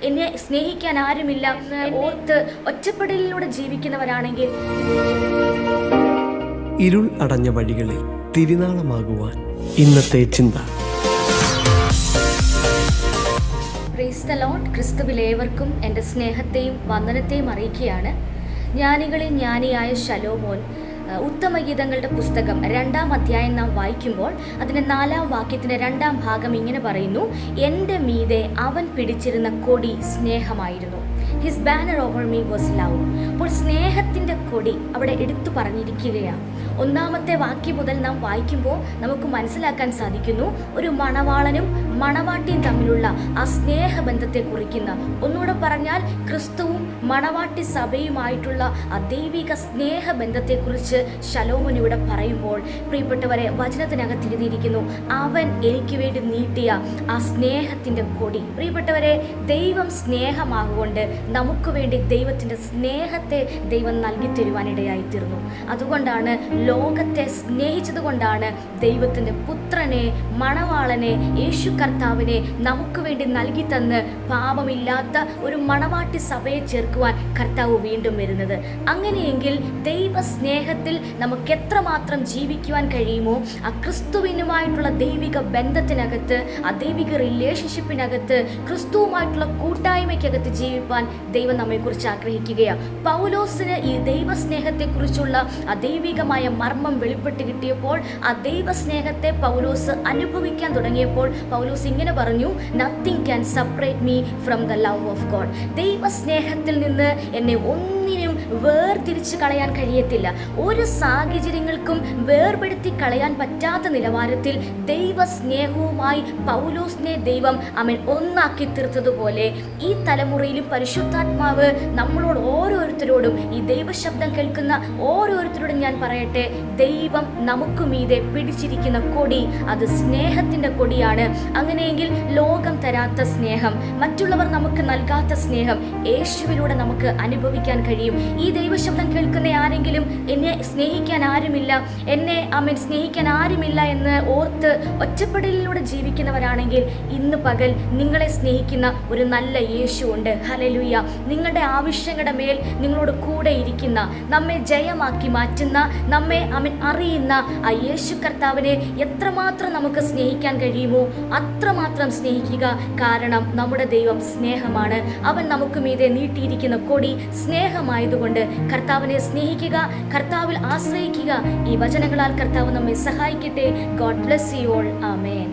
എന്നെ സ്നേഹിക്കാൻ ആരുമില്ല എന്ന് ഓർത്ത് ഒറ്റപ്പെടലിലൂടെ ജീവിക്കുന്നവരാണെങ്കിൽ, ഇരുൾ അടഞ്ഞ വഴികളിൽ തിരുനാളമാകുവാൻ ഇന്നത്തെ ചിന്ത. Praise the Lord. ക്രിസ്തുവിൽ ഏവർക്കും എൻ്റെ സ്നേഹത്തെയും വന്ദനത്തെയും അറിയിക്കുകയാണ്. ജ്ഞാനികളിൽ ജ്ഞാനിയായ ശലോമോൻ ഉത്തമഗീതങ്ങളുടെ പുസ്തകം 2-ാം അധ്യായം നാം വായിക്കുമ്പോൾ അതിൻ്റെ 4-ാം വാക്യത്തിൻ്റെ 2-ാം ഭാഗം ഇങ്ങനെ പറയുന്നു: എൻ്റെ മീതെ അവൻ പിടിച്ചിരുന്ന കൊടി സ്നേഹമായിരുന്നു. His banner over me was love. അപ്പോൾ സ്നേഹത്തിൻ്റെ കൊടി അവിടെ എടുത്തു പറഞ്ഞിരിക്കുകയാണ്. 1-ാമത്തെ വാക്യം മുതൽ നാം വായിക്കുമ്പോൾ നമുക്ക് മനസ്സിലാക്കാൻ സാധിക്കുന്നു, ഒരു മണവാളനും മണവാട്ടിയും തമ്മിലുള്ള ആ സ്നേഹബന്ധത്തെ കുറിക്കുന്ന, ഒന്നുകൂടെ പറഞ്ഞാൽ ക്രിസ്തുവും മണവാട്ടി സഭയുമായിട്ടുള്ള ആ ദൈവിക സ്നേഹബന്ധത്തെക്കുറിച്ച് ശലോമോൻ ഇവിടെ പറയുമ്പോൾ, പ്രിയപ്പെട്ടവരെ, വചനത്തിനകത്ത് എഴുതിയിരിക്കുന്നു, അവൻ എനിക്ക് വേണ്ടി നീട്ടിയ ആ സ്നേഹത്തിൻ്റെ കൊടി. പ്രിയപ്പെട്ടവരെ, ദൈവം സ്നേഹമാകൊണ്ട് നമുക്ക് വേണ്ടി ദൈവത്തിൻ്റെ സ്നേഹത്തെ ദൈവം നൽകി തരുവാനിടയായി തീർന്നു. അതുകൊണ്ടാണ്, ലോകത്തെ സ്നേഹിച്ചത് കൊണ്ടാണ് ദൈവത്തിൻ്റെ പുത്രനെ, മണവാളനെ, യേശു കർത്താവിനെ നമുക്ക് വേണ്ടി നൽകി തന്ന് പാപമില്ലാത്ത ഒരു മണവാട്ടി സഭയെ ചേർക്കുവാൻ കർത്താവ് വീണ്ടും വരുന്നത്. അങ്ങനെയെങ്കിൽ ദൈവ സ്നേഹത്തിൽ നമുക്ക് എത്രമാത്രം ജീവിക്കുവാൻ കഴിയുമോ, ആ ക്രിസ്തുവിനുമായിട്ടുള്ള ദൈവിക ബന്ധത്തിനകത്ത്, ആ ദൈവിക റിലേഷൻഷിപ്പിനകത്ത്, ക്രിസ്തുവുമായിട്ടുള്ള കൂട്ടായ്മയ്ക്കകത്ത് ജീവിപ്പാൻ ദൈവം നമ്മെക്കുറിച്ച് ആഗ്രഹിക്കുകയാണ്. പൗലോസിന് ഈ ദൈവസ്നേഹത്തെക്കുറിച്ചുള്ള ആ ദൈവികമായ മർമ്മം വെളിപ്പെട്ട് കിട്ടിയപ്പോൾ, ആ ദൈവസ്നേഹത്തെ പൗലോസ് അനുഭവിക്കാൻ തുടങ്ങിയപ്പോൾ പൗലോസ് ഇങ്ങനെ പറഞ്ഞു: nothing can separate me from the love of God. ദൈവസ്നേഹത്തിൽ നിന്ന് എന്നെ ഒന്നിനും വേർതിരിച്ച് കളയാൻ കഴിയത്തില്ല. ഒരു സാഹചര്യങ്ങൾക്കും വേർപെടുത്തി കളയാൻ പറ്റാത്ത നിലവാരത്തിൽ ദൈവസ്നേഹവുമായി പൗലോസിനെ ദൈവം ഒന്നാക്കി തീർത്തതുപോലെ ഈ തലമുറയിലും പരിശുദ്ധാത്മാവ് നമ്മളോട് ഓരോരുത്തരോടും, ഈ ദൈവശബ്ദം കേൾക്കുന്ന ഓരോരുത്തരോടും ഞാൻ പറയട്ടെ, ദൈവം നമുക്ക് മീതെ പിടിച്ചിരിക്കുന്ന കൊടി അത് സ്നേഹത്തിൻ്റെ കൊടിയാണ്. അങ്ങനെയെങ്കിൽ ലോകം തരാത്ത സ്നേഹം, മറ്റുള്ളവർ നമുക്ക് നൽകാത്ത സ്നേഹം യേശുവിലൂടെ നമുക്ക് അനുഭവിക്കാൻ കഴിയും. ഈ ദൈവശബ്ദം കേൾക്കുന്ന ആരെങ്കിലും എന്നെ സ്നേഹിക്കാൻ ആരുമില്ല, എന്നെ സ്നേഹിക്കാൻ ആരുമില്ല എന്ന് ഓർത്ത് ഒറ്റപ്പെടലിലൂടെ ജീവിക്കുന്നവരാണെങ്കിൽ, ഇന്ന് പകൽ നിങ്ങളെ സ്നേഹിക്കുന്ന ഒരു നല്ല യേശു ഉണ്ട്. ഹല്ലേലൂയ. നിങ്ങളുടെ ആവശ്യങ്ങളുടെ മേൽ നിങ്ങളോട് കൂടെ ഇരിക്കുന്ന, നമ്മെ ജയമാക്കി മാറ്റുന്ന, നമ്മെ അറിയുന്ന ആ യേശു കർത്താവിനെ എത്രമാത്രം നമുക്ക് സ്നേഹിക്കാൻ കഴിയുമോ അത്രമാത്രം സ്നേഹിക്കുക. കാരണം നമ്മുടെ ദൈവം സ്നേഹമാണ്. അവൻ നമുക്ക് മീതെ നീട്ടിയിരിക്കുന്ന കൊടി സ്നേഹമായതുകൊണ്ട് കർത്താവിനെ സ്നേഹിക്കുക, കർത്താവിൽ ആശ്രയിക്കുക. ഈ വചനങ്ങളാൽ കർത്താവ് നമ്മെ സഹായിക്കട്ടെ. God bless you all. Amen.